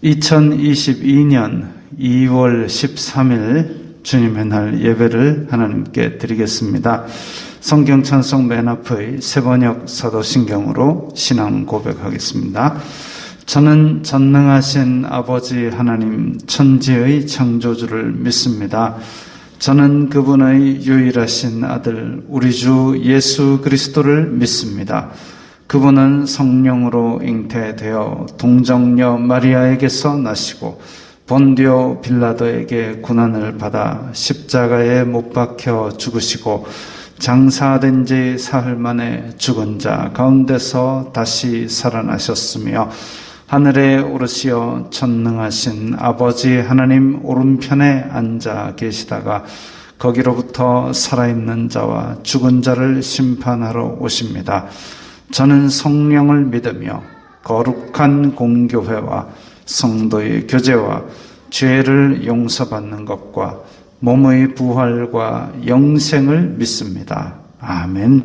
2022년 2월 13일 주님의 날 예배를 하나님께 드리겠습니다. 성경 찬송 맨 앞의 세번역 사도신경으로 신앙 고백하겠습니다. 저는 전능하신 아버지 하나님 천지의 창조주를 믿습니다. 저는 그분의 유일하신 아들 우리 주 예수 그리스도를 믿습니다. 그분은 성령으로 잉태되어 동정녀 마리아에게서 나시고 본디오 빌라도에게 고난을 받아 십자가에 못 박혀 죽으시고 장사된 지 사흘 만에 죽은 자 가운데서 다시 살아나셨으며 하늘에 오르시어 전능하신 아버지 하나님 오른편에 앉아 계시다가 거기로부터 살아있는 자와 죽은 자를 심판하러 오십니다. 저는 성령을 믿으며 거룩한 공교회와 성도의 교제와 죄를 용서받는 것과 몸의 부활과 영생을 믿습니다. 아멘.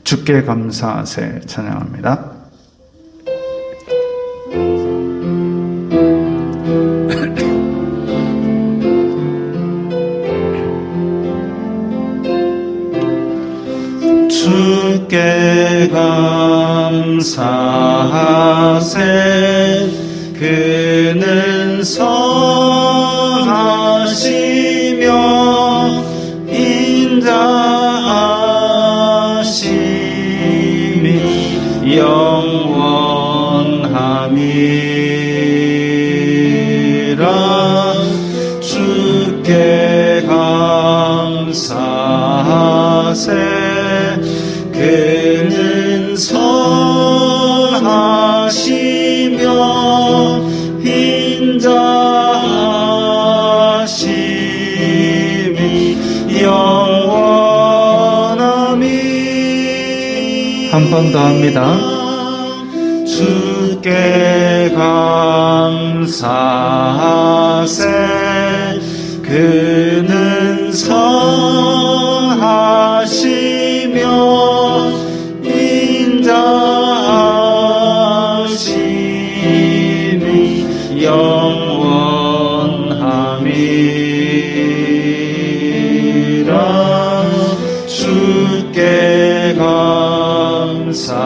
주께 감사하세 찬양합니다. 주께 감사하세 그는 선하시며 인자하심이 영원함이라. 주께 감사하세 그는 선하시며 인자하심이 영원함이. 한 번 더 합니다. 주께 감사하세 그는 선하시며 인자하심이 영원함이라. 주께 감사하세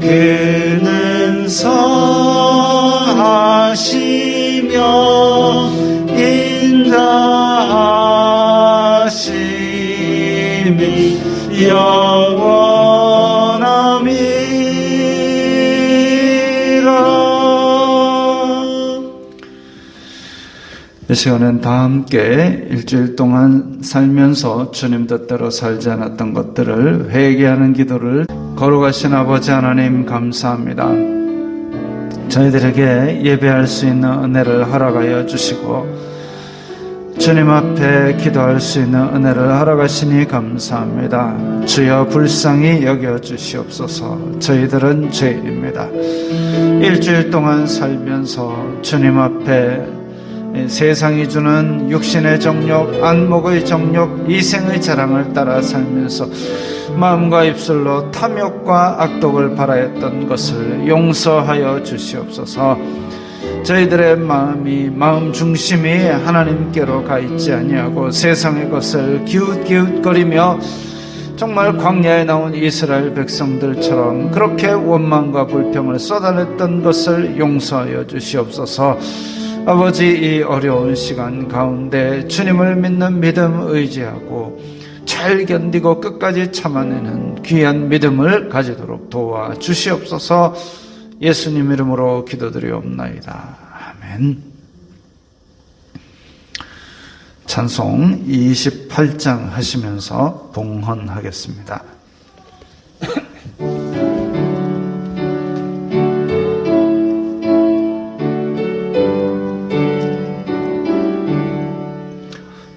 그는 선하시며 인자하심이 영원함이라. 이 시간엔 다 함께 일주일 동안 살면서 주님 뜻대로 살지 않았던 것들을 회개하는 기도를 거룩하신 아버지 하나님 감사합니다. 저희들에게 예배할 수 있는 은혜를 허락하여 주시고 주님 앞에 기도할 수 있는 은혜를 허락하시니 감사합니다. 주여 불쌍히 여겨주시옵소서. 저희들은 죄인입니다. 일주일 동안 살면서 주님 앞에 세상이 주는 육신의 정욕, 안목의 정욕, 이생의 자랑을 따라 살면서 마음과 입술로 탐욕과 악독을 바라했던 것을 용서하여 주시옵소서. 저희들의 마음 중심이 하나님께로 가 있지 아니하고 세상의 것을 기웃기웃거리며 정말 광야에 나온 이스라엘 백성들처럼 그렇게 원망과 불평을 쏟아냈던 것을 용서하여 주시옵소서. 아버지, 이 어려운 시간 가운데 주님을 믿는 믿음 의지하고 잘 견디고 끝까지 참아내는 귀한 믿음을 가지도록 도와주시옵소서. 예수님 이름으로 기도드리옵나이다. 아멘. 찬송 28장 하시면서 봉헌하겠습니다.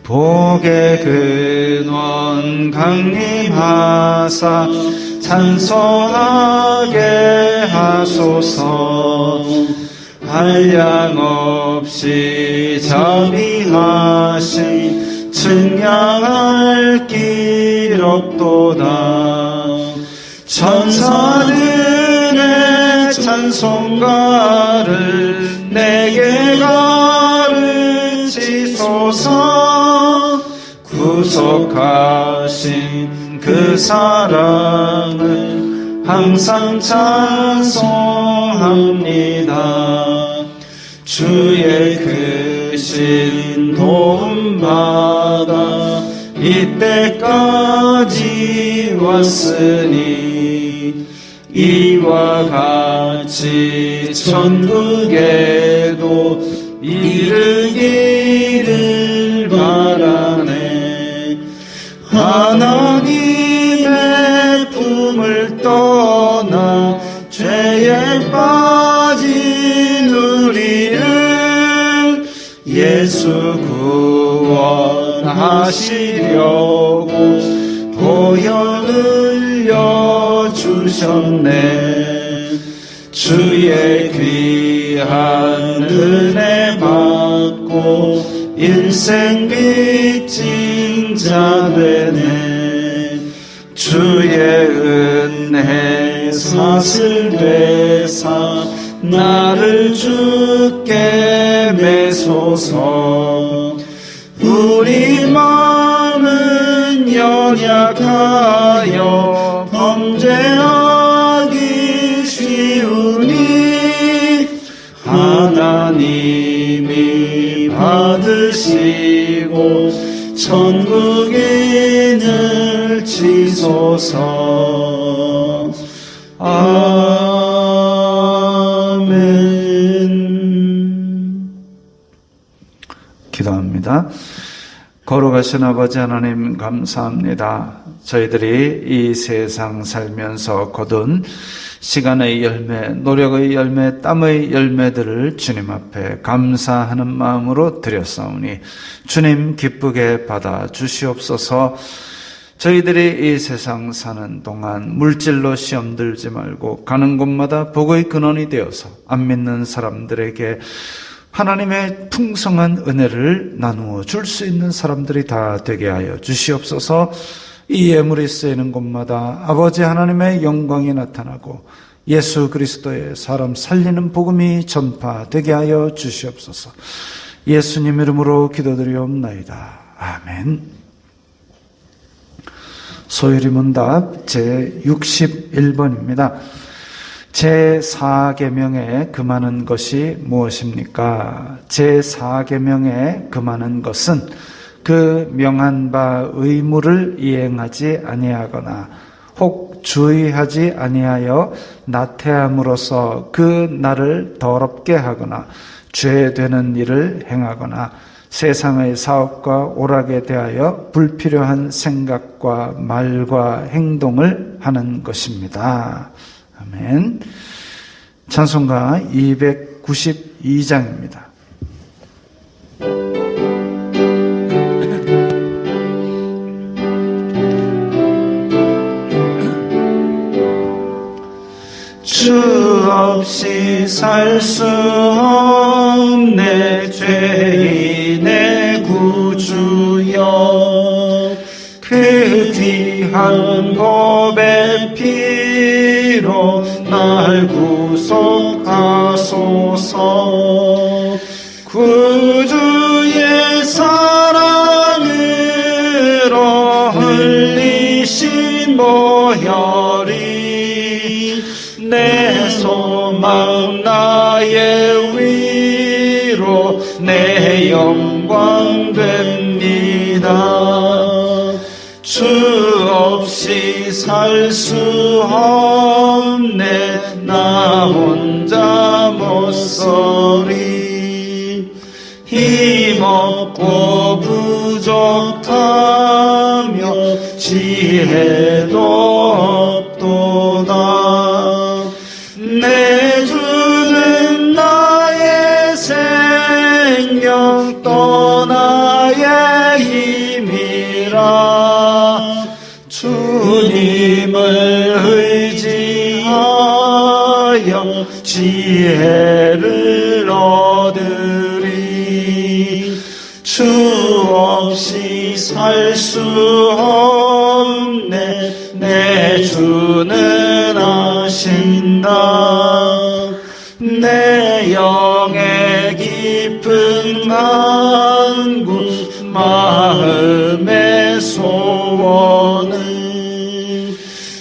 복의 근원 강림하사 찬송하게 하소서. 한량없이 자비하신 측량할 길 없도다. 천사들의 찬송 찬송가를 내게 가르치소서. 구속하신 그 사랑을 항상 찬송합니다. 주의 크신 도움받아 이때까지 왔으니 이와 같이 천국에도 이르기를 바라네. 하나님의 품을 떠나 죄에 빠진 우리를 예수 구원하시려고 보혈 흘려 주셨네. 주의 귀한 은혜 받고 일생 빚진 자 되네. 주의 은혜 사슬 되사 나를 주께 매소서. 우리 마음은 연약하여 범죄하기 쉬우니 하나님이 받으시고 천국에 넣으시소서. 아멘. 기도합니다. 거룩하신 아버지 하나님, 감사합니다. 저희들이 이 세상 살면서 거둔 시간의 열매, 노력의 열매, 땀의 열매들을 주님 앞에 감사하는 마음으로 드렸사오니 주님 기쁘게 받아 주시옵소서. 저희들이 이 세상 사는 동안 물질로 시험 들지 말고 가는 곳마다 복의 근원이 되어서 안 믿는 사람들에게 하나님의 풍성한 은혜를 나누어 줄 수 있는 사람들이 다 되게 하여 주시옵소서. 이 예물이 쓰이는 곳마다 아버지 하나님의 영광이 나타나고 예수 그리스도의 사람 살리는 복음이 전파되게 하여 주시옵소서. 예수님 이름으로 기도드리옵나이다. 아멘. 소율이 문답 제61번입니다. 제4계명에 금하는 것이 무엇입니까? 제4계명에 금하는 것은 그 명한 바 의무를 이행하지 아니하거나 혹 주의하지 아니하여 나태함으로써 그 날을 더럽게 하거나 죄되는 일을 행하거나 세상의 사업과 오락에 대하여 불필요한 생각과 말과 행동을 하는 것입니다. 아멘. 찬송가 292장입니다. 주 없이 살 수 없네 죄인의 구주여. 그 귀한 법의 피로 날 구속하소서. 구주의 사랑으로 흘리신 보혈이 내 소망 나의 위로 내 영광 됩니다. 주 없이 살 수 없네 나 혼자 못서리. 힘없고 부족하며 지혜도 없도다. 내 주는 나의 생명 또 나의 힘이라. 주님을 의지하여 지혜를 얻으리. 주 없이 살 수 없네 내 주는 아신다. 간구 마음의 소원은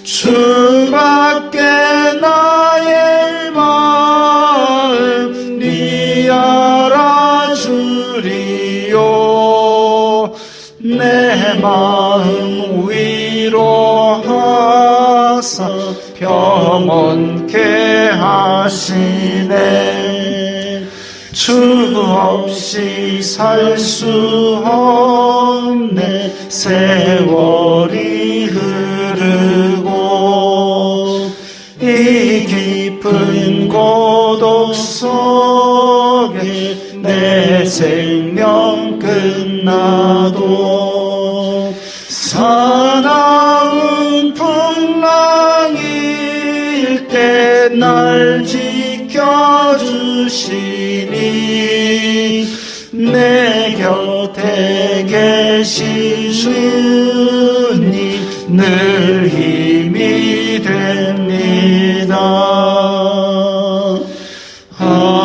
주밖에 나의 마음 니 알아주리요. 내 마음 위로하사 평온케 하시네. 주 없이 살 수 없네. 세월이 흐르고 이 깊은 고독 속에 내 생명 끝나도 사나운 풍랑일 때 날 지켜주시니 내 곁에 계신 주님 늘 힘이 됩니다. 아멘.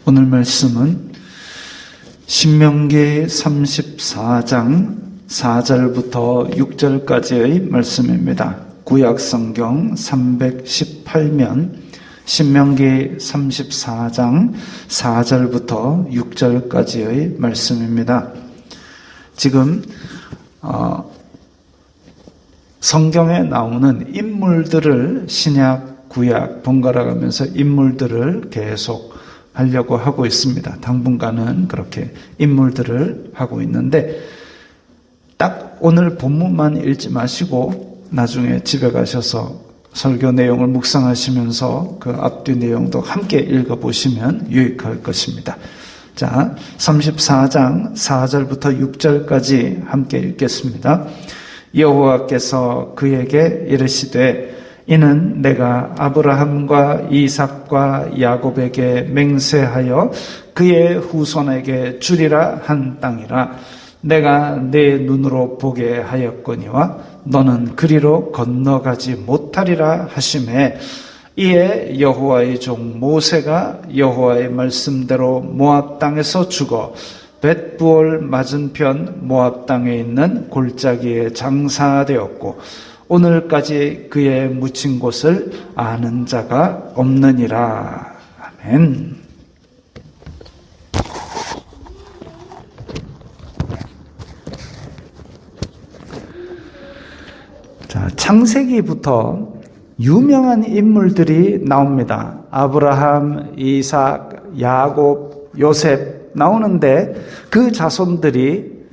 오늘 말씀은 신명기 34장 4절부터 6절까지의 말씀입니다. 구약성경 318면 신명기 34장 4절부터 6절까지의 말씀입니다. 지금 성경에 나오는 인물들을 신약, 구약 번갈아 가면서 인물들을 계속 하려고 하고 있습니다. 당분간은 그렇게 인물들을 하고 있는데 딱 오늘 본문만 읽지 마시고 나중에 집에 가셔서 설교 내용을 묵상하시면서 그 앞뒤 내용도 함께 읽어보시면 유익할 것입니다. 자, 34장 4절부터 6절까지 함께 읽겠습니다. 여호와께서 그에게 이르시되 이는 내가 아브라함과 이삭과 야곱에게 맹세하여 그의 후손에게 주리라 한 땅이라. 내가 내 눈으로 보게 하였거니와 너는 그리로 건너가지 못하리라 하시매 이에 여호와의 종 모세가 여호와의 말씀대로 모압 땅에서 죽어 벳부올 맞은편 모압 땅에 있는 골짜기에 장사되었고 오늘까지 그의 묻힌 곳을 아는 자가 없느니라. 아멘. 자, 창세기부터 유명한 인물들이 나옵니다. 아브라함, 이삭, 야곱, 요셉 나오는데 그 자손들이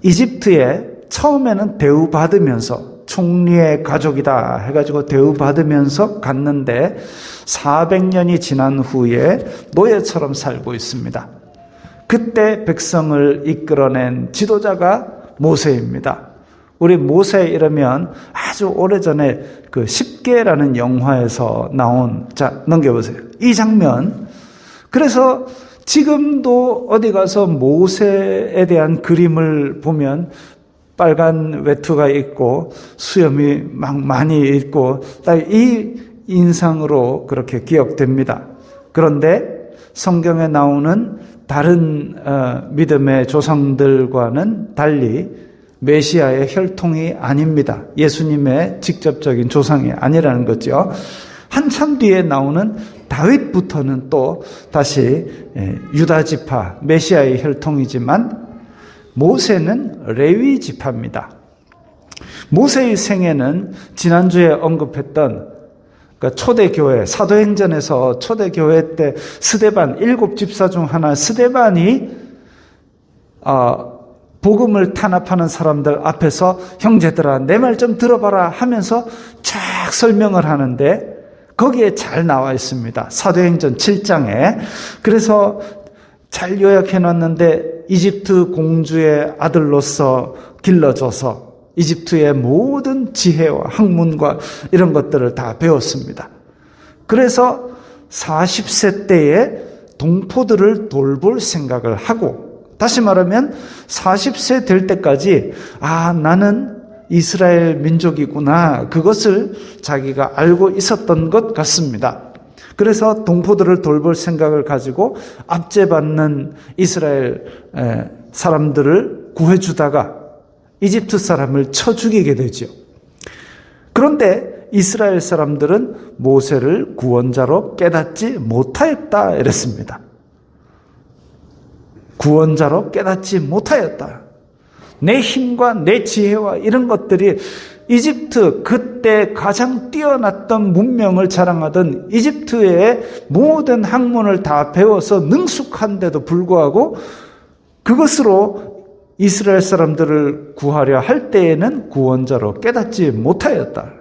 이집트에 처음에는 대우받으면서 총리의 가족이다 해가지고 대우받으면서 갔는데 400년이 지난 후에 노예처럼 살고 있습니다. 그때 백성을 이끌어낸 지도자가 모세입니다. 우리 모세 이러면 아주 오래전에 그 십계라는 영화에서 나온, 자, 넘겨보세요. 이 장면. 그래서 지금도 어디 가서 모세에 대한 그림을 보면 빨간 외투가 있고 수염이 막 많이 있고 이 인상으로 그렇게 기억됩니다. 그런데 성경에 나오는 다른 믿음의 조상들과는 달리 메시아의 혈통이 아닙니다. 예수님의 직접적인 조상이 아니라는 거죠. 한참 뒤에 나오는 다윗부터는 또 다시 유다 지파, 메시아의 혈통이지만 모세는 레위 지파입니다. 모세의 생애는 지난주에 언급했던 그러니까 초대교회, 사도행전에서 초대교회 때 스데반, 7집사 중 하나 스데반이 복음을 탄압하는 사람들 앞에서 형제들아 내 말 좀 들어봐라 하면서 쫙 설명을 하는데 거기에 잘 나와 있습니다. 사도행전 7장에. 그래서 잘 요약해놨는데 이집트 공주의 아들로서 길러져서 이집트의 모든 지혜와 학문과 이런 것들을 다 배웠습니다. 그래서 40세 때에 동포들을 돌볼 생각을 하고 다시 말하면 40세 될 때까지 나는 이스라엘 민족이구나, 그것을 자기가 알고 있었던 것 같습니다. 그래서 동포들을 돌볼 생각을 가지고 압제받는 이스라엘 사람들을 구해주다가 이집트 사람을 쳐 죽이게 되죠. 그런데 이스라엘 사람들은 모세를 구원자로 깨닫지 못하였다 이랬습니다. 구원자로 깨닫지 못하였다. 내 힘과 내 지혜와 이런 것들이 이집트, 그때 가장 뛰어났던 문명을 자랑하던 이집트의 모든 학문을 다 배워서 능숙한데도 불구하고 그것으로 이스라엘 사람들을 구하려 할 때에는 구원자로 깨닫지 못하였다.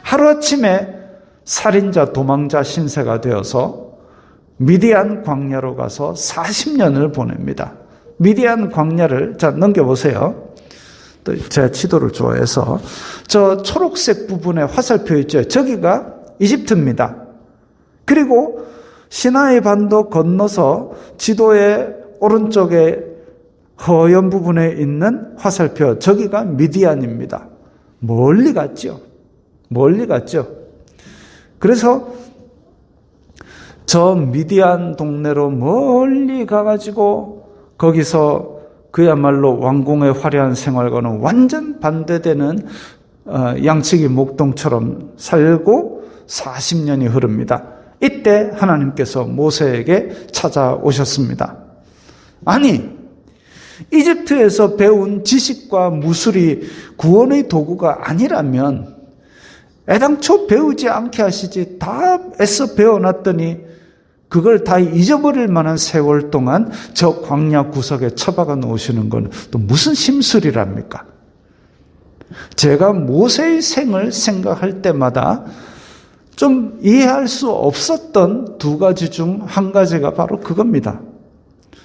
하루아침에 살인자, 도망자 신세가 되어서 미디안 광야로 가서 40년을 보냅니다. 미디안 광야를 넘겨보세요. 또 제가 지도를 좋아해서 저 초록색 부분에 화살표 있죠. 저기가 이집트입니다. 그리고 시나이 반도 건너서 지도의 오른쪽에 허연 부분에 있는 화살표, 저기가 미디안입니다. 멀리 갔죠. 멀리 갔죠. 그래서 저 미디안 동네로 멀리 가가지고 거기서 그야말로 왕궁의 화려한 생활과는 완전 반대되는 양치기 목동처럼 살고 40년이 흐릅니다. 이때 하나님께서 모세에게 찾아오셨습니다. 아니, 이집트에서 배운 지식과 무술이 구원의 도구가 아니라면 애당초 배우지 않게 하시지, 다 애써 배워놨더니 그걸 다 잊어버릴 만한 세월 동안 저 광야 구석에 처박아 놓으시는 건 또 무슨 심술이랍니까? 제가 모세의 생을 생각할 때마다 좀 이해할 수 없었던 두 가지 중 한 가지가 바로 그겁니다.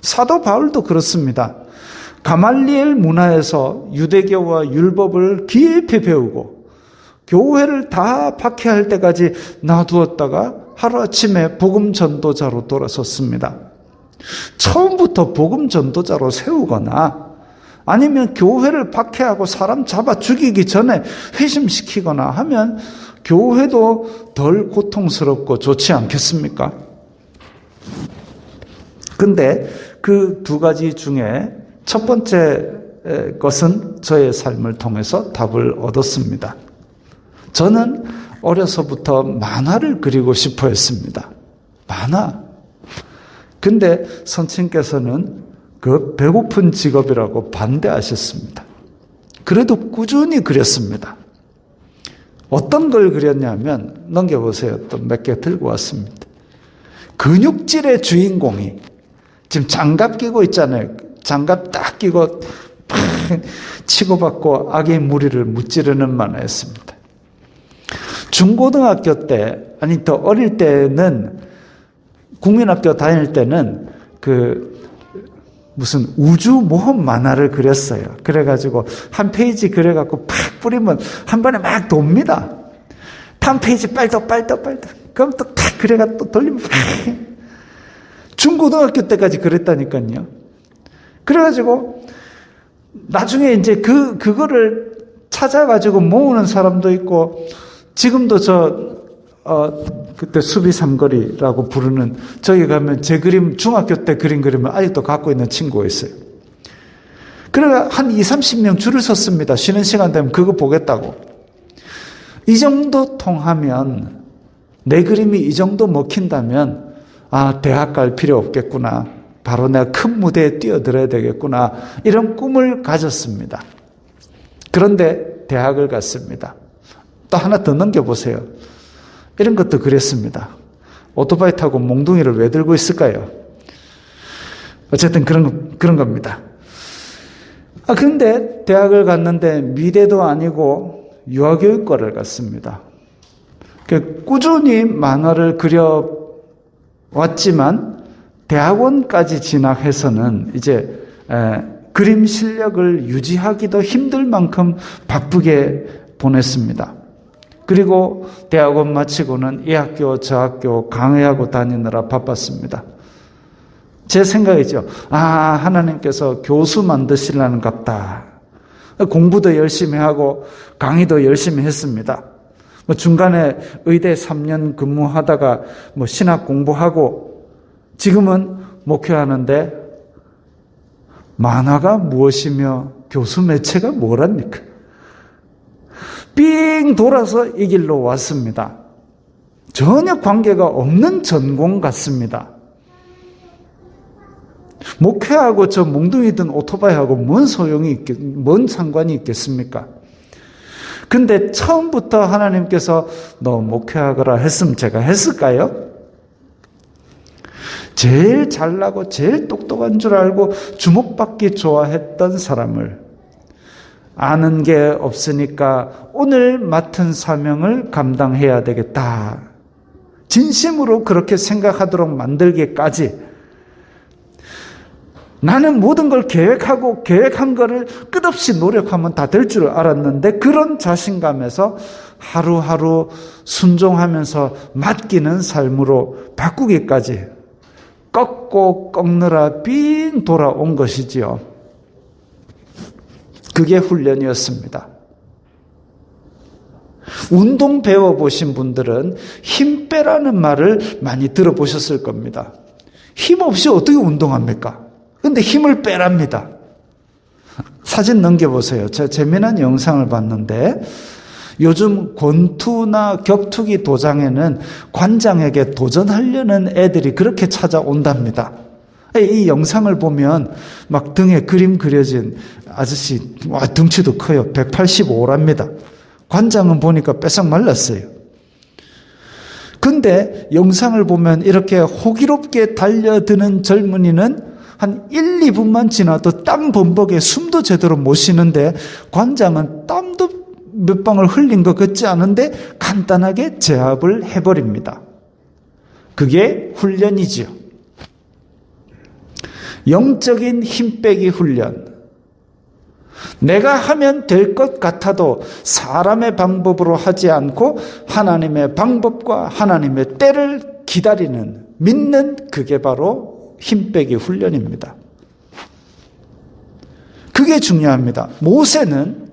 사도 바울도 그렇습니다. 가말리엘 문화에서 유대교와 율법을 깊이 배우고 교회를 다 박해할 때까지 놔두었다가 하루아침에 복음 전도자로 돌아섰습니다. 처음부터 복음 전도자로 세우거나 아니면 교회를 박해하고 사람 잡아 죽이기 전에 회심시키거나 하면 교회도 덜 고통스럽고 좋지 않겠습니까? 근데 그 두 가지 중에 첫 번째 것은 저의 삶을 통해서 답을 얻었습니다. 저는 어려서부터 만화를 그리고 싶어 했습니다. 만화. 근데 선생님께서는 그 배고픈 직업이라고 반대하셨습니다. 그래도 꾸준히 그렸습니다. 어떤 걸 그렸냐면, 넘겨보세요. 또 몇 개 들고 왔습니다. 근육질의 주인공이 지금 장갑 끼고 있잖아요. 장갑 딱 끼고 팍 치고받고 악의 무리를 무찌르는 만화였습니다. 중고등학교 때, 아니 더 어릴 때는, 국민학교 다닐 때는 무슨 우주 모험 만화를 그렸어요. 그래가지고 한 페이지 그려갖고 팍 뿌리면 한 번에 막 돕니다. 다음 페이지 빨더. 그럼 또 탁 그래가 또 돌리면 팍. 중고등학교 때까지 그랬다니까요. 그래가지고 나중에 이제 그거를 찾아가지고 모으는 사람도 있고, 지금도 그때 수비 삼거리라고 부르는, 저기 가면 제 그림, 중학교 때 그린 그림을 아직도 갖고 있는 친구가 있어요. 그래가 한 20-30명 줄을 섰습니다. 쉬는 시간 되면 그거 보겠다고. 이 정도 통하면, 내 그림이 이 정도 먹힌다면, 아, 대학 갈 필요 없겠구나. 바로 내가 큰 무대에 뛰어들어야 되겠구나. 이런 꿈을 가졌습니다. 그런데 대학을 갔습니다. 또 하나 더 넘겨보세요. 이런 것도 그랬습니다. 오토바이 타고 몽둥이를 왜 들고 있을까요? 어쨌든 그런 겁니다. 그런데 대학을 갔는데 미대도 아니고 유아교육과를 갔습니다. 꾸준히 만화를 그려왔지만 대학원까지 진학해서는 이제 그림 실력을 유지하기도 힘들 만큼 바쁘게 보냈습니다. 그리고 대학원 마치고는 이 학교 저 학교 강의하고 다니느라 바빴습니다. 제 생각이죠. 하나님께서 교수 만드시려는 갑다. 공부도 열심히 하고 강의도 열심히 했습니다. 중간에 의대 3년 근무하다가 신학 공부하고 지금은 목회하는데 만화가 무엇이며 교수 매체가 뭐랍니까? 삥 돌아서 이 길로 왔습니다. 전혀 관계가 없는 전공 같습니다. 목회하고 저 몽둥이든 오토바이하고 뭔 상관이 있겠습니까? 근데 처음부터 하나님께서 너 목회하거라 했으면 제가 했을까요? 제일 잘나고 제일 똑똑한 줄 알고 주목받기 좋아했던 사람을 아는 게 없으니까 오늘 맡은 사명을 감당해야 되겠다. 진심으로 그렇게 생각하도록 만들기까지 나는 모든 걸 계획하고 계획한 거를 끝없이 노력하면 다 될 줄 알았는데 그런 자신감에서 하루하루 순종하면서 맡기는 삶으로 바꾸기까지 꺾고 꺾느라 빙 돌아온 것이지요. 그게 훈련이었습니다. 운동 배워보신 분들은 힘 빼라는 말을 많이 들어보셨을 겁니다. 힘 없이 어떻게 운동합니까? 근데 힘을 빼랍니다. 사진 넘겨보세요. 제가 재미난 영상을 봤는데 요즘 권투나 격투기 도장에는 관장에게 도전하려는 애들이 그렇게 찾아온답니다. 이 영상을 보면 막 등에 그림 그려진 아저씨, 와, 덩치도 커요. 185랍니다. 관장은 보니까 뺏어 말랐어요. 근데 영상을 보면 이렇게 호기롭게 달려드는 젊은이는 한 1, 2분만 지나도 땀 범벅에 숨도 제대로 못 쉬는데 관장은 땀도 몇 방울 흘린 것 같지 않은데 간단하게 제압을 해버립니다. 그게 훈련이지요. 영적인 힘 빼기 훈련. 내가 하면 될 것 같아도 사람의 방법으로 하지 않고 하나님의 방법과 하나님의 때를 기다리는, 믿는 그게 바로 힘 빼기 훈련입니다. 그게 중요합니다. 모세는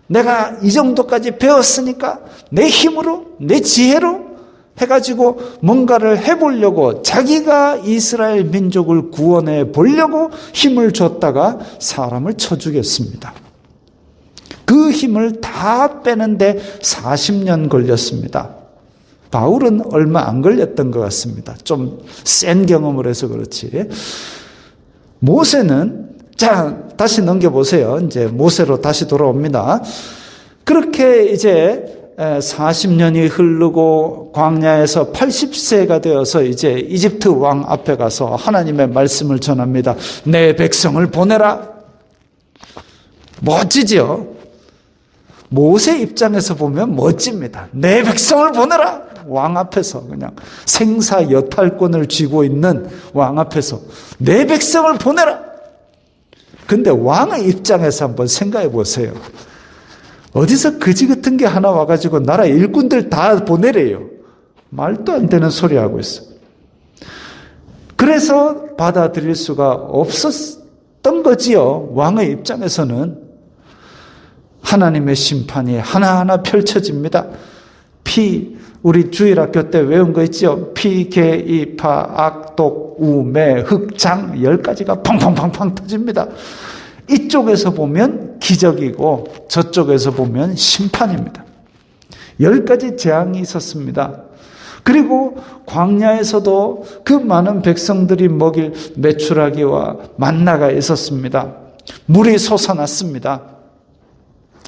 내가 이 정도까지 배웠으니까 내 힘으로, 내 지혜로 해가지고 뭔가를 해보려고 자기가 이스라엘 민족을 구원해 보려고 힘을 줬다가 사람을 쳐 죽였습니다. 그 힘을 다 빼는데 40년 걸렸습니다. 바울은 얼마 안 걸렸던 것 같습니다. 좀 센 경험을 해서 그렇지. 모세는, 자, 다시 넘겨보세요. 이제 모세로 다시 돌아옵니다. 그렇게 이제 40년이 흐르고 광야에서 80세가 되어서 이제 이집트 왕 앞에 가서 하나님의 말씀을 전합니다. 내 백성을 보내라. 멋지죠? 모세 입장에서 보면 멋집니다. 내 백성을 보내라. 왕 앞에서 그냥 생사 여탈권을 쥐고 있는 왕 앞에서 내 백성을 보내라. 근데 왕의 입장에서 한번 생각해 보세요. 어디서 거지 같은 게 하나 와가지고 나라 일꾼들 다 보내래요. 말도 안 되는 소리 하고 있어. 그래서 받아들일 수가 없었던 거지요. 왕의 입장에서는 하나님의 심판이 하나하나 펼쳐집니다. 우리 주일학교 때 외운 거 있죠? 피, 개, 이, 파, 악, 독, 우, 매, 흑, 장 10가지가 팡팡팡팡 터집니다. 이쪽에서 보면 기적이고 저쪽에서 보면 심판입니다. 10가지 재앙이 있었습니다. 그리고 광야에서도 그 많은 백성들이 먹일 메추라기와 만나가 있었습니다. 물이 솟아났습니다.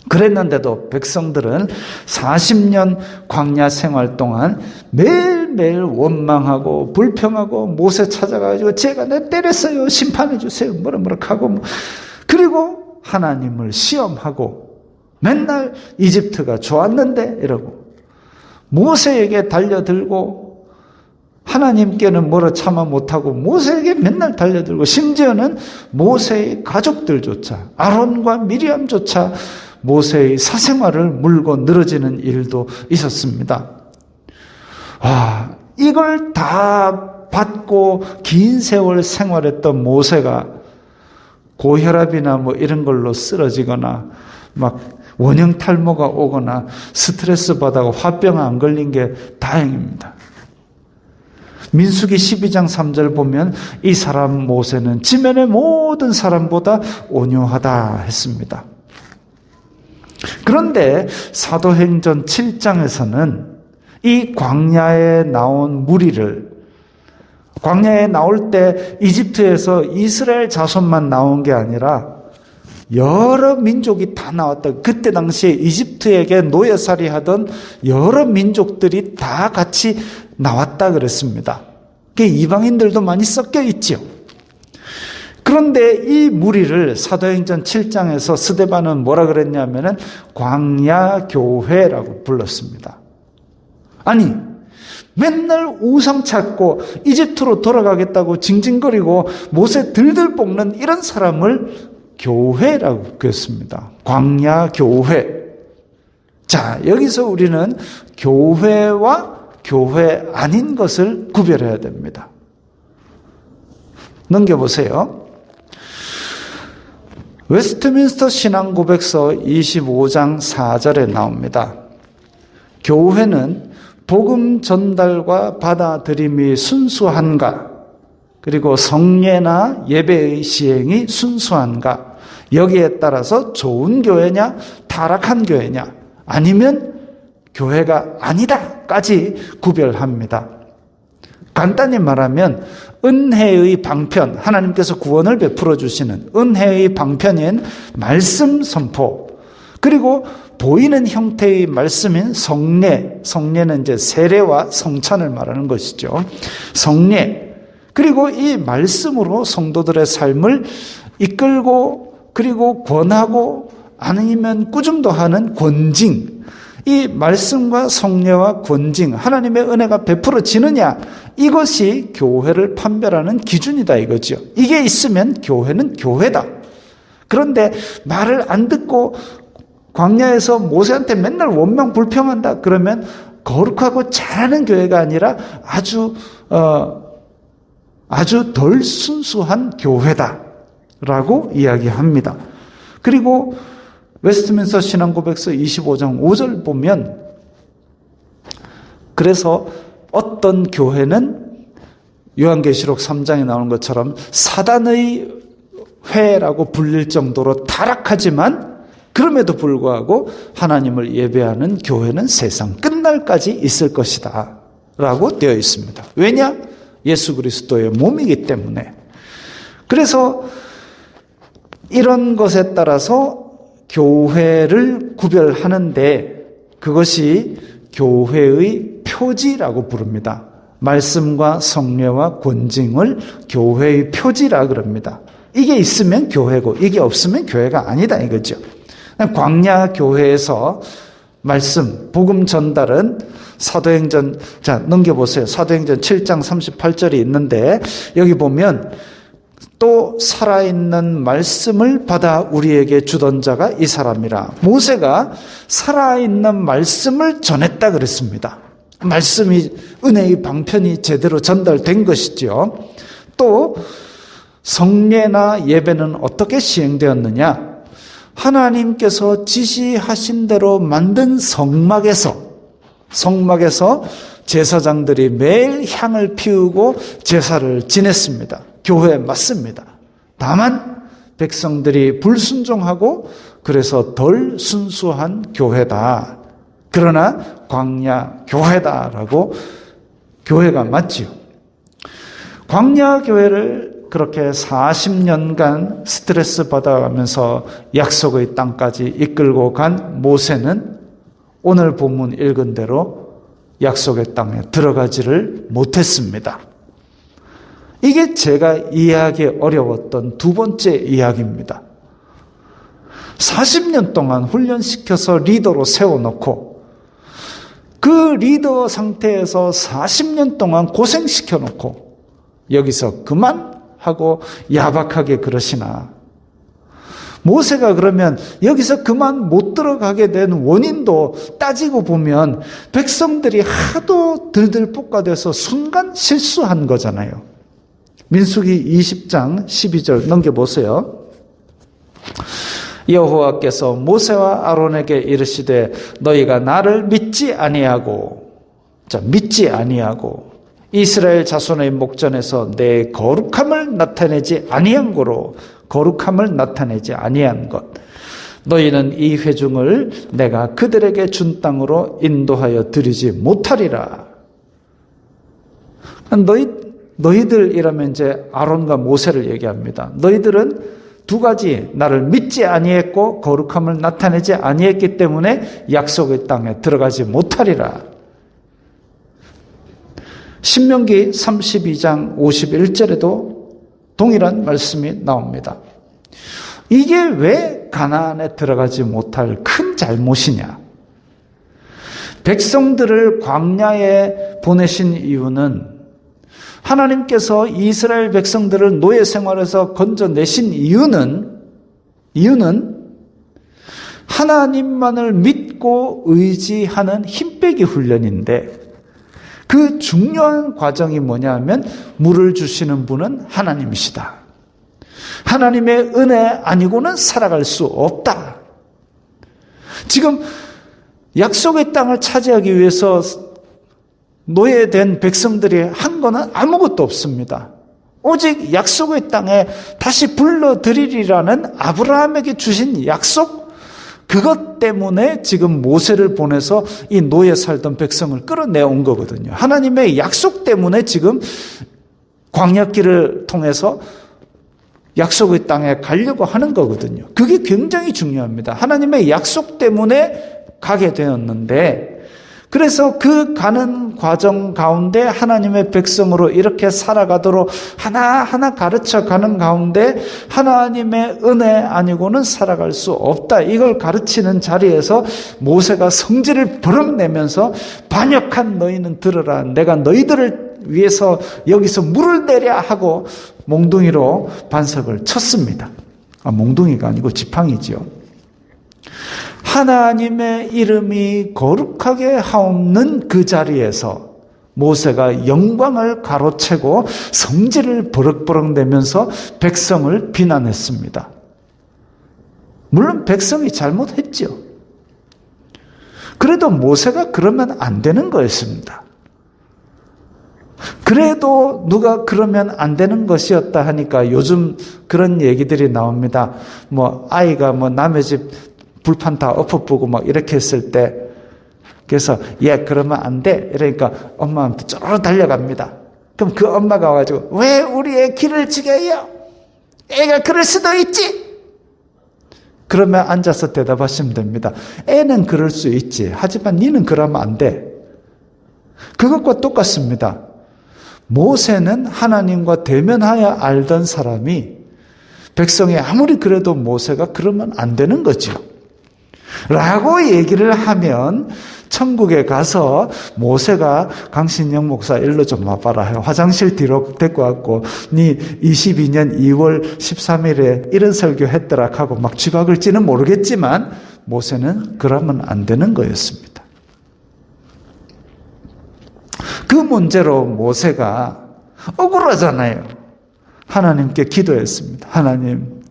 그랬는데도 백성들은 40년 광야 생활 동안 매일매일 원망하고 불평하고 모세 찾아가지고 제가 내 때렸어요. 심판해 주세요. 뭐라 하고 그리고 하나님을 시험하고 맨날 이집트가 좋았는데 이러고 모세에게 달려들고 하나님께는 뭐라 참아 못하고 모세에게 맨날 달려들고 심지어는 모세의 가족들조차 아론과 미리암조차 모세의 사생활을 물고 늘어지는 일도 있었습니다. 이걸 다 받고 긴 세월 생활했던 모세가 고혈압이나 뭐 이런 걸로 쓰러지거나 막 원형 탈모가 오거나 스트레스 받아가 화병 안 걸린 게 다행입니다. 민수기 12장 3절 보면 이 사람 모세는 지면의 모든 사람보다 온유하다 했습니다. 그런데 사도행전 7장에서는 이 광야에 나온 무리를, 광야에 나올 때 이집트에서 이스라엘 자손만 나온 게 아니라 여러 민족이 다 나왔다. 그때 당시에 이집트에게 노예살이 하던 여러 민족들이 다 같이 나왔다 그랬습니다. 그 이방인들도 많이 섞여 있죠. 그런데 이 무리를 사도행전 7장에서 스데반은 뭐라 그랬냐면은 광야교회라고 불렀습니다. 아니, 맨날 우상 찾고 이집트로 돌아가겠다고 징징거리고 못에 들들 볶는 이런 사람을 교회라고 그랬습니다. 광야교회. 자, 여기서 우리는 교회와 교회 아닌 것을 구별해야 됩니다. 넘겨보세요. 웨스트민스터 신앙고백서 25장 4절에 나옵니다. 교회는 복음 전달과 받아들임이 순수한가, 그리고 성례나 예배의 시행이 순수한가, 여기에 따라서 좋은 교회냐 타락한 교회냐 아니면 교회가 아니다까지 구별합니다. 간단히 말하면 은혜의 방편, 하나님께서 구원을 베풀어 주시는 은혜의 방편인 말씀 선포, 그리고 보이는 형태의 말씀인 성례, 성례는 이제 세례와 성찬을 말하는 것이죠. 성례, 그리고 이 말씀으로 성도들의 삶을 이끌고 그리고 권하고 아니면 꾸중도 하는 권징, 이 말씀과 성례와 권징, 하나님의 은혜가 베풀어지느냐, 이것이 교회를 판별하는 기준이다 이거죠. 이게 있으면 교회는 교회다. 그런데 말을 안 듣고 광야에서 모세한테 맨날 원망불평한다 그러면 거룩하고 잘하는 교회가 아니라 아주 덜 순수한 교회다라고 이야기합니다. 그리고 웨스트민스터 신앙고백서 25장 5절 보면, 그래서 어떤 교회는 요한계시록 3장에 나오는 것처럼 사단의 회라고 불릴 정도로 타락하지만 그럼에도 불구하고 하나님을 예배하는 교회는 세상 끝날까지 있을 것이다 라고 되어 있습니다. 왜냐? 예수 그리스도의 몸이기 때문에. 그래서 이런 것에 따라서 교회를 구별하는데 그것이 교회의 표지라고 부릅니다. 말씀과 성례와 권징을 교회의 표지라 그럽니다. 이게 있으면 교회고 이게 없으면 교회가 아니다 이거죠. 광야 교회에서 말씀, 복음 전달은 사도행전, 자 넘겨보세요. 사도행전 7장 38절이 있는데 여기 보면 또 살아있는 말씀을 받아 우리에게 주던 자가 이 사람이라. 모세가 살아있는 말씀을 전했다 그랬습니다. 말씀이, 은혜의 방편이 제대로 전달된 것이죠. 또 성례나 예배는 어떻게 시행되었느냐? 하나님께서 지시하신 대로 만든 성막에서 제사장들이 매일 향을 피우고 제사를 지냈습니다. 교회에 맞습니다. 다만 백성들이 불순종하고 그래서 덜 순수한 교회다. 그러나 광야 교회다라고 교회가 맞지요. 광야 교회를 그렇게 40년간 스트레스 받아가면서 약속의 땅까지 이끌고 간 모세는 오늘 본문 읽은 대로 약속의 땅에 들어가지를 못했습니다. 이게 제가 이해하기 어려웠던 두 번째 이야기입니다. 40년 동안 훈련시켜서 리더로 세워놓고 그 리더 상태에서 40년 동안 고생시켜놓고 여기서 그만하고 야박하게 그러시나. 모세가 그러면 여기서 그만 못 들어가게 된 원인도 따지고 보면 백성들이 하도 들들 볶아대서 순간 실수한 거잖아요. 민수기 20장 12절 넘겨보세요. 여호와께서 모세와 아론에게 이르시되 너희가 나를 믿지 아니하고 이스라엘 자손의 목전에서 내 거룩함을 나타내지 아니한 거로 거룩함을 나타내지 아니한 것 너희는 이 회중을 내가 그들에게 준 땅으로 인도하여 드리지 못하리라. 너희들이라면 이제 아론과 모세를 얘기합니다. 너희들은 두 가지 나를 믿지 아니했고 거룩함을 나타내지 아니했기 때문에 약속의 땅에 들어가지 못하리라. 신명기 32장 51절에도 동일한 말씀이 나옵니다. 이게 왜 가나안에 들어가지 못할 큰 잘못이냐? 백성들을 광야에 보내신 이유는 하나님께서 이스라엘 백성들을 노예 생활에서 건져내신 이유는 하나님만을 믿고 의지하는 힘빼기 훈련인데 그 중요한 과정이 뭐냐면 물을 주시는 분은 하나님이시다. 하나님의 은혜 아니고는 살아갈 수 없다. 지금 약속의 땅을 차지하기 위해서 노예된 백성들이 한 거는 아무것도 없습니다. 오직 약속의 땅에 다시 불러들이리라는 아브라함에게 주신 약속, 그것 때문에 지금 모세를 보내서 이 노예 살던 백성을 끌어내온 거거든요. 하나님의 약속 때문에 지금 광야길을 통해서 약속의 땅에 가려고 하는 거거든요. 그게 굉장히 중요합니다. 하나님의 약속 때문에 가게 되었는데, 그래서 그 가는 과정 가운데 하나님의 백성으로 이렇게 살아가도록 하나하나 가르쳐 가는 가운데 하나님의 은혜 아니고는 살아갈 수 없다. 이걸 가르치는 자리에서 모세가 성질을 버럭 내면서 반역한 너희는 들으라. 내가 너희들을 위해서 여기서 물을 내랴 하고 몽둥이로 반석을 쳤습니다. 몽둥이가 아니고 지팡이지요. 하나님의 이름이 거룩하게 하옵는 그 자리에서 모세가 영광을 가로채고 성질을 버럭버럭 내면서 백성을 비난했습니다. 물론 백성이 잘못했죠. 그래도 모세가 그러면 안 되는 거였습니다. 그래도 누가 그러면 안 되는 것이었다 하니까 요즘 그런 얘기들이 나옵니다. 아이가 남의 집 불판 다 엎어보고 이렇게 했을 때, 그래서 그러면 안 돼. 이러니까 엄마한테 쪼르르 달려갑니다. 그럼 그 엄마가 와가지고 왜 우리 애 길을 죽여요? 애가 그럴 수도 있지. 그러면 앉아서 대답하시면 됩니다. 애는 그럴 수 있지. 하지만 니는 그러면 안 돼. 그것과 똑같습니다. 모세는 하나님과 대면하여 알던 사람이 백성이 아무리 그래도 모세가 그러면 안 되는 거죠. 라고 얘기를 하면 천국에 가서 모세가 강신영 목사 일로 좀 와봐라. 화장실 뒤로 데리고 왔고 니 22년 2월 13일에 이런 설교 했더라 하고 막 쥐박을지는 모르겠지만 모세는 그러면 안 되는 거였습니다. 그 문제로 모세가 억울하잖아요. 하나님께 기도했습니다. 하나님,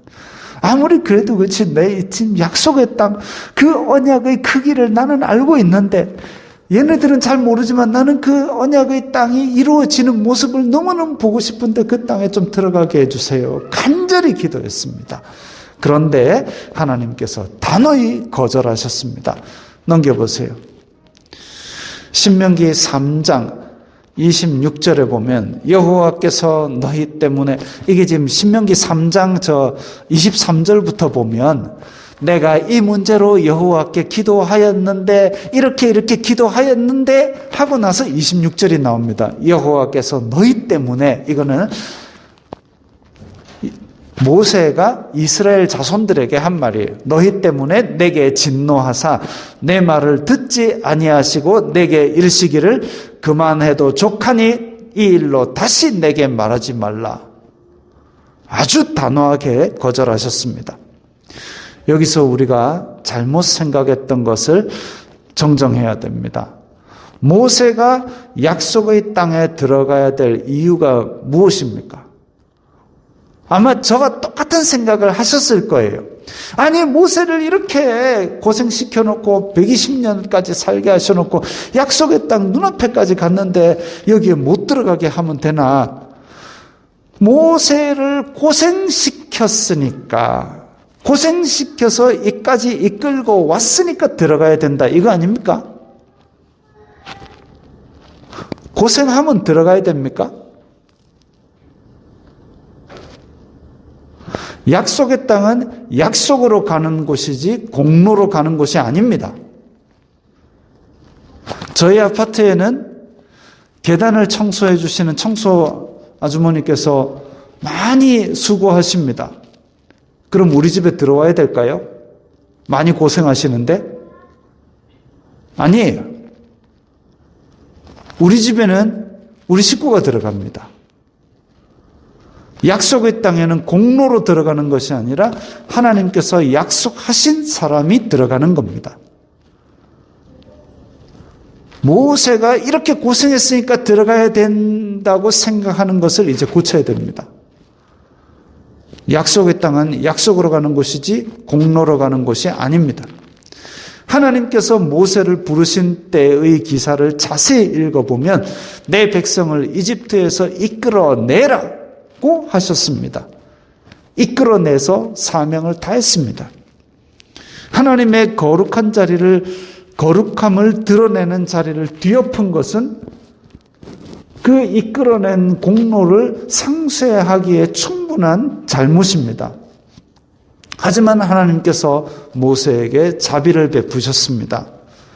아무리 그래도 그렇지 내 지금 약속의 땅 그 언약의 크기를 나는 알고 있는데 얘네들은 잘 모르지만 나는 그 언약의 땅이 이루어지는 모습을 너무너무 보고 싶은데 그 땅에 좀 들어가게 해주세요. 간절히 기도했습니다. 그런데 하나님께서 단호히 거절하셨습니다. 넘겨보세요. 신명기 3장 26절에 보면 여호와께서 너희 때문에, 이게 지금 신명기 3장 23절부터 보면 내가 이 문제로 여호와께 기도하였는데 이렇게 기도하였는데 하고 나서 26절이 나옵니다. 여호와께서 너희 때문에, 이거는 모세가 이스라엘 자손들에게 한 말이에요. 너희 때문에 내게 진노하사 내 말을 듣지 아니하시고 내게 이르시기를 그만해도 족하니 이 일로 다시 내게 말하지 말라. 아주 단호하게 거절하셨습니다. 여기서 우리가 잘못 생각했던 것을 정정해야 됩니다. 모세가 약속의 땅에 들어가야 될 이유가 무엇입니까? 아마 저와 똑같은 이런 생각을 하셨을 거예요. 아니, 모세를 이렇게 고생시켜놓고 120년까지 살게 하셔놓고 약속의 땅 눈앞에까지 갔는데 여기에 못 들어가게 하면 되나? 모세를 고생시켰으니까, 고생시켜서 이까지 이끌고 왔으니까 들어가야 된다, 이거 아닙니까? 고생하면 들어가야 됩니까? 약속의 땅은 약속으로 가는 곳이지 공로로 가는 곳이 아닙니다. 저희 아파트에는 계단을 청소해 주시는 청소 아주머니께서 많이 수고하십니다. 그럼 우리 집에 들어와야 될까요? 많이 고생하시는데? 아니에요. 우리 집에는 우리 식구가 들어갑니다. 약속의 땅에는 공로로 들어가는 것이 아니라 하나님께서 약속하신 사람이 들어가는 겁니다. 모세가 이렇게 고생했으니까 들어가야 된다고 생각하는 것을 이제 고쳐야 됩니다. 약속의 땅은 약속으로 가는 곳이지 공로로 가는 곳이 아닙니다. 하나님께서 모세를 부르신 때의 기사를 자세히 읽어보면 내 백성을 이집트에서 이끌어내라고 하셨습니다. 이끌어내서 사명을 다했습니다. 하나님의 거룩한 자리를, 거룩함을 드러내는 자리를 뒤엎은 것은 그 이끌어낸 공로를 상쇄하기에 충분한 잘못입니다. 하지만 하나님께서 모세에게 자비를 베푸셨습니다.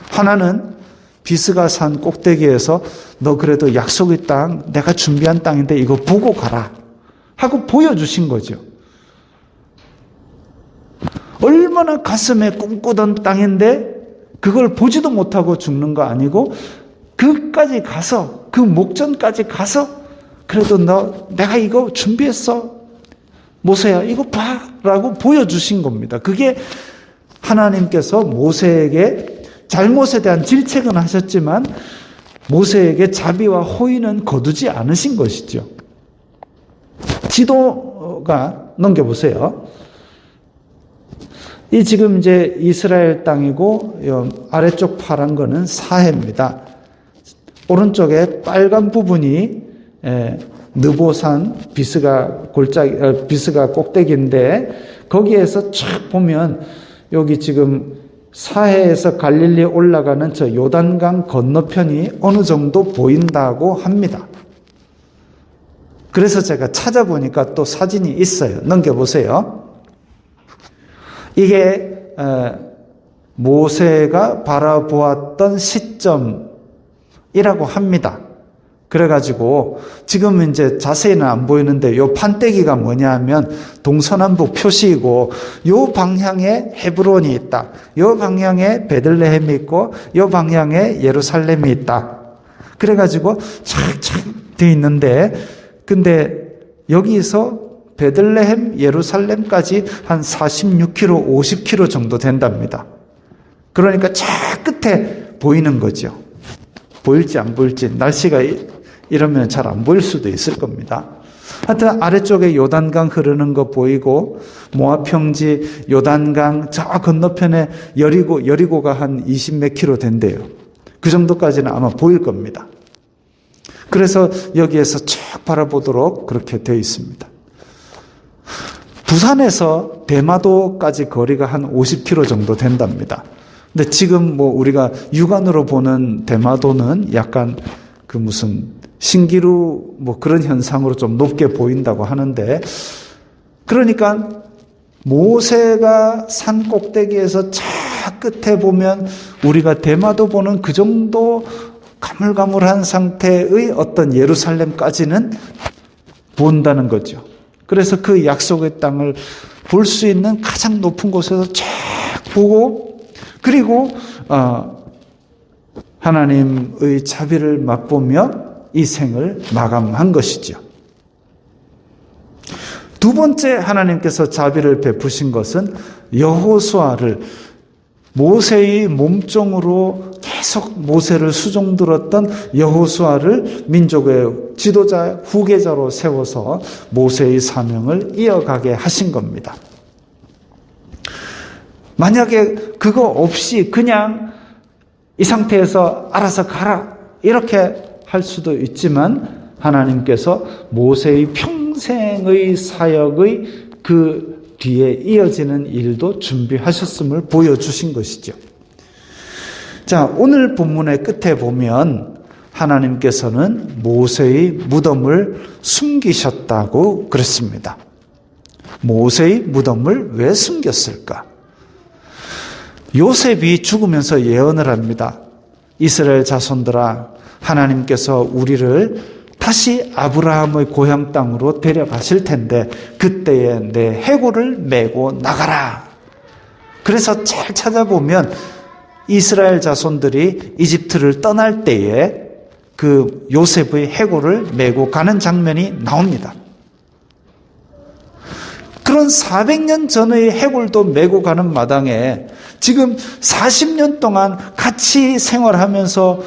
하나는 비스가 산 꼭대기에서 너 그래도 약속의 땅, 내가 준비한 땅인데 이거 보고 가라 하고 보여주신 거죠. 얼마나 가슴에 꿈꾸던 땅인데 그걸 보지도 못하고 죽는 거 아니고 그까지 가서, 그 목전까지 가서 그래도 내가 이거 준비했어. 모세야 이거 봐 라고 보여주신 겁니다. 그게 하나님께서 모세에게 잘못에 대한 질책은 하셨지만 모세에게 자비와 호의는 거두지 않으신 것이죠. 지도가 넘겨보세요. 이 지금 이제 이스라엘 땅이고 아래쪽 파란 거는 사해입니다. 오른쪽에 빨간 부분이 느보산 비스가 비스가 꼭대기인데 거기에서 쫙 보면 여기 지금 사해에서 갈릴리 올라가는 저 요단강 건너편이 어느 정도 보인다고 합니다. 그래서 제가 찾아보니까 또 사진이 있어요. 넘겨보세요. 이게 모세가 바라보았던 시점이라고 합니다. 그래가지고 지금 이제 자세히는 안 보이는데 요 판때기가 뭐냐 하면 동서남북 표시이고 요 방향에 헤브론이 있다. 요 방향에 베들레헴이 있고 요 방향에 예루살렘이 있다. 그래가지고 착착 돼 있는데 근데 여기서 베들레헴, 예루살렘까지 한 46km, 50km 정도 된답니다. 그러니까 저 끝에 보이는 거죠. 보일지 안 보일지 날씨가 이러면 잘 안 보일 수도 있을 겁니다. 하여튼 아래쪽에 요단강 흐르는 거 보이고 모압 평지, 요단강 저 건너편에 여리고가 한 20몇 킬로 된대요. 그 정도까지는 아마 보일 겁니다. 그래서 여기에서 쫙 바라보도록 그렇게 되어 있습니다. 부산에서 대마도까지 거리가 한 50km 정도 된답니다. 근데 지금 뭐 우리가 육안으로 보는 대마도는 약간 그 무슨 신기루 뭐 그런 현상으로 좀 높게 보인다고 하는데 그러니까 모세가 산 꼭대기에서 저 끝에 보면 우리가 대마도 보는 그 정도 가물가물한 상태의 어떤 예루살렘까지는 본다는 거죠. 그래서 그 약속의 땅을 볼 수 있는 가장 높은 곳에서 쫙 보고 그리고 하나님의 자비를 맛보며 이 생을 마감한 것이죠. 두 번째 하나님께서 자비를 베푸신 것은 여호수아를 모세의 몸종으로 계속 계속 모세를 수종들었던 여호수아를 민족의 지도자, 후계자로 세워서 모세의 사명을 이어가게 하신 겁니다. 만약에 그거 없이 그냥 이 상태에서 알아서 가라 이렇게 할 수도 있지만 하나님께서 모세의 평생의 사역의 그 뒤에 이어지는 일도 준비하셨음을 보여주신 것이죠. 자, 오늘 본문의 끝에 보면 하나님께서는 모세의 무덤을 숨기셨다고 그랬습니다. 모세의 무덤을 왜 숨겼을까? 요셉이 죽으면서 예언을 합니다. 이스라엘 자손들아, 하나님께서 우리를 다시 아브라함의 고향 땅으로 데려가실 텐데 그때에 내 해골을 메고 나가라. 그래서 잘 찾아보면 이스라엘 자손들이 이집트를 떠날 때에 그 요셉의 해골을 메고 가는 장면이 나옵니다. 그런 400년 전의 해골도 메고 가는 마당에 지금 40년 동안 같이 생활하면서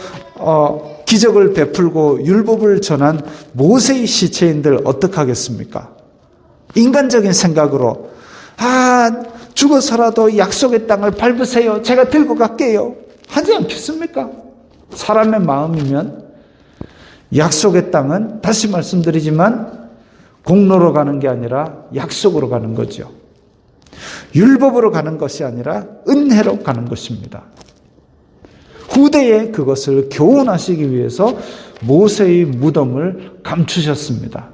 기적을 베풀고 율법을 전한 모세의 시체인들 어떡하겠습니까? 인간적인 생각으로 죽어서라도 약속의 땅을 밟으세요. 제가 들고 갈게요. 하지 않겠습니까? 사람의 마음이면 약속의 땅은 다시 말씀드리지만 공로로 가는 게 아니라 약속으로 가는 거죠. 율법으로 가는 것이 아니라 은혜로 가는 것입니다. 후대에 그것을 교훈하시기 위해서 모세의 무덤을 감추셨습니다.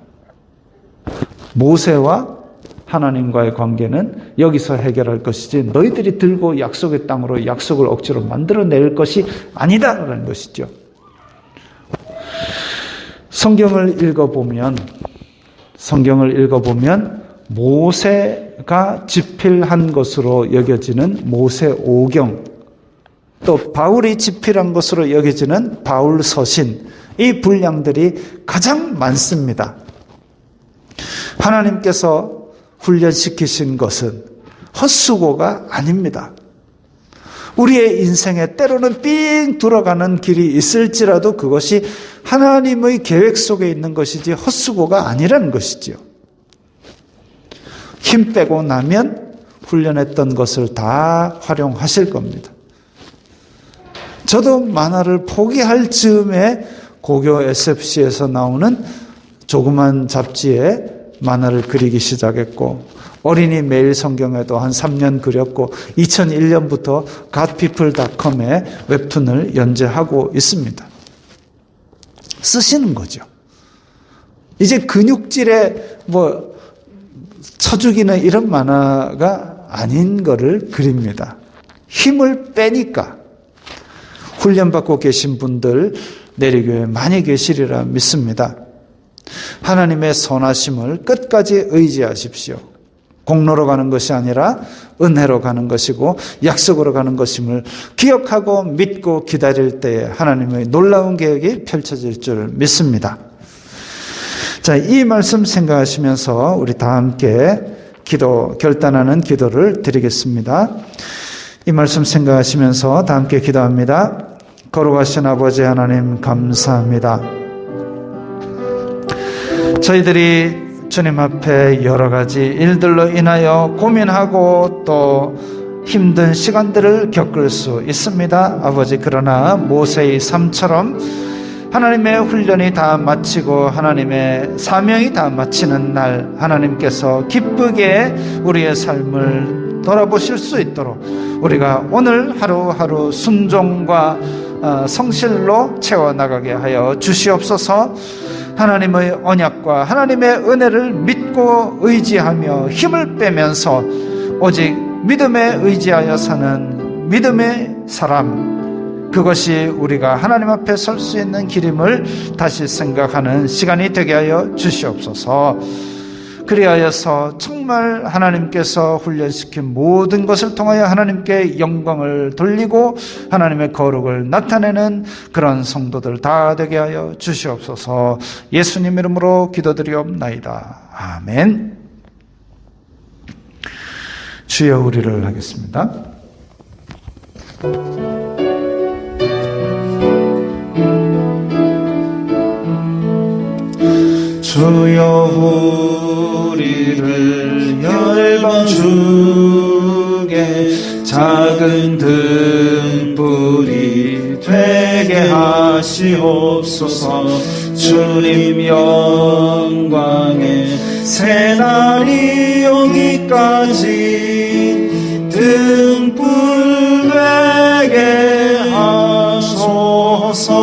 모세와 하나님과의 관계는 여기서 해결할 것이지 너희들이 들고 약속의 땅으로 약속을 억지로 만들어낼 것이 아니다라는 것이죠. 성경을 읽어보면 모세가 집필한 것으로 여겨지는 모세오경, 또 바울이 집필한 것으로 여겨지는 바울서신, 이 분량들이 가장 많습니다. 하나님께서 훈련시키신 것은 헛수고가 아닙니다. 우리의 인생에 때로는 삥 돌아가는 길이 있을지라도 그것이 하나님의 계획 속에 있는 것이지 헛수고가 아니라는 것이지요. 힘 빼고 나면 훈련했던 것을 다 활용하실 겁니다. 저도 만화를 포기할 즈음에 고교 SFC에서 나오는 조그만 잡지에 만화를 그리기 시작했고, 어린이 매일 성경에도 한 3년 그렸고, 2001년부터 godpeople.com에 웹툰을 연재하고 있습니다. 쓰시는 거죠. 이제 근육질에 쳐 죽이는 이런 만화가 아닌 거를 그립니다. 힘을 빼니까. 훈련받고 계신 분들 내리교회에 많이 계시리라 믿습니다. 하나님의 선하심을 끝까지 의지하십시오. 공로로 가는 것이 아니라 은혜로 가는 것이고 약속으로 가는 것임을 기억하고 믿고 기다릴 때에 하나님의 놀라운 계획이 펼쳐질 줄 믿습니다. 자, 이 말씀 생각하시면서 우리 다 함께 결단하는 기도를 드리겠습니다. 이 말씀 생각하시면서 다 함께 기도합니다. 거룩하신 아버지 하나님 감사합니다. 저희들이 주님 앞에 여러 가지 일들로 인하여 고민하고 또 힘든 시간들을 겪을 수 있습니다. 아버지, 그러나 모세의 삶처럼 하나님의 훈련이 다 마치고 하나님의 사명이 다 마치는 날 하나님께서 기쁘게 우리의 삶을 돌아보실 수 있도록 우리가 오늘 하루하루 순종과 성실로 채워나가게 하여 주시옵소서. 하나님의 언약과 하나님의 은혜를 믿고 의지하며 힘을 빼면서 오직 믿음에 의지하여 사는 믿음의 사람, 그것이 우리가 하나님 앞에 설 수 있는 길임을 다시 생각하는 시간이 되게 하여 주시옵소서. 그리하여서 정말 하나님께서 훈련시킨 모든 것을 통하여 하나님께 영광을 돌리고 하나님의 거룩을 나타내는 그런 성도들 다 되게 하여 주시옵소서. 예수님 이름으로 기도드리옵나이다. 아멘. 주여, 우리를 하겠습니다. 주여 우리를 열방 중에 작은 등불이 되게 하시옵소서. 주님 영광의 새날이 오기까지 등불 되게 하소서.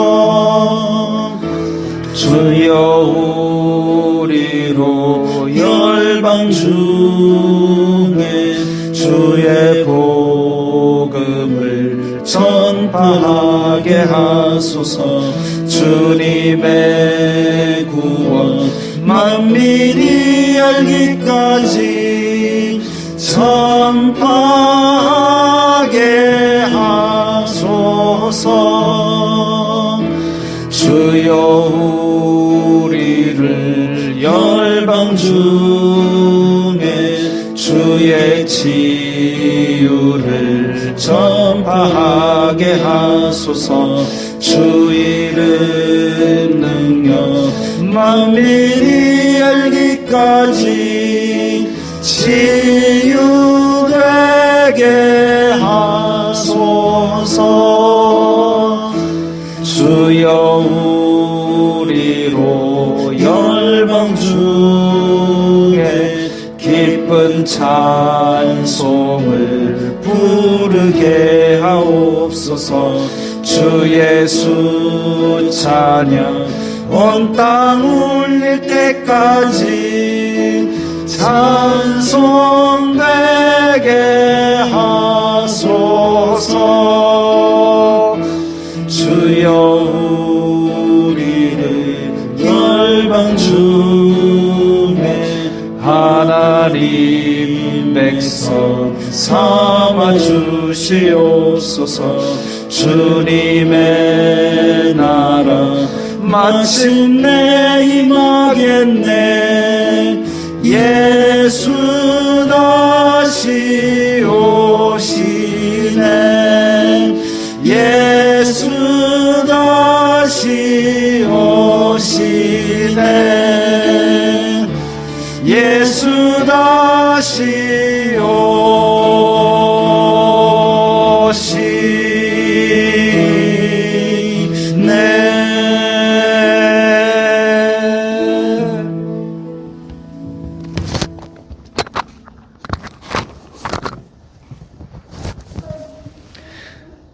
주여 우리로 열방 중에 주의 복음을 전파하게 하소서. 주님의 구원 만민이 알기까지 전파하게 하소서. 주여 우리를 열방 중에 주의 치유를 전파하게 하소서. 주 이름 능력 만민이 알기까지 치유되게 하소서. 주여 우리로 열방 중에 기쁜 찬송을 부르게 하옵소서. 주 예수 찬양 온 땅 울릴 때까지 찬송되게 하소서. 주여 우리를 열방 중에 하나님 백성 삼아 주시옵소서. 주님의 나라 마침내 임하겠네. 예수 다시 오시네. 예수 다시 오시네. 예수 다시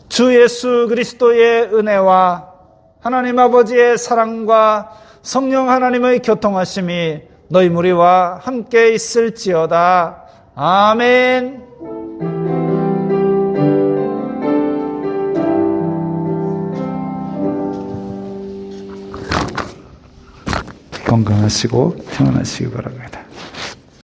주 예수 그리스도의 은혜와 하나님 아버지의 사랑과 성령 하나님의 교통하심이 너희 무리와 함께 있을지어다. 아멘. 건강하시고 평안하시기 바랍니다.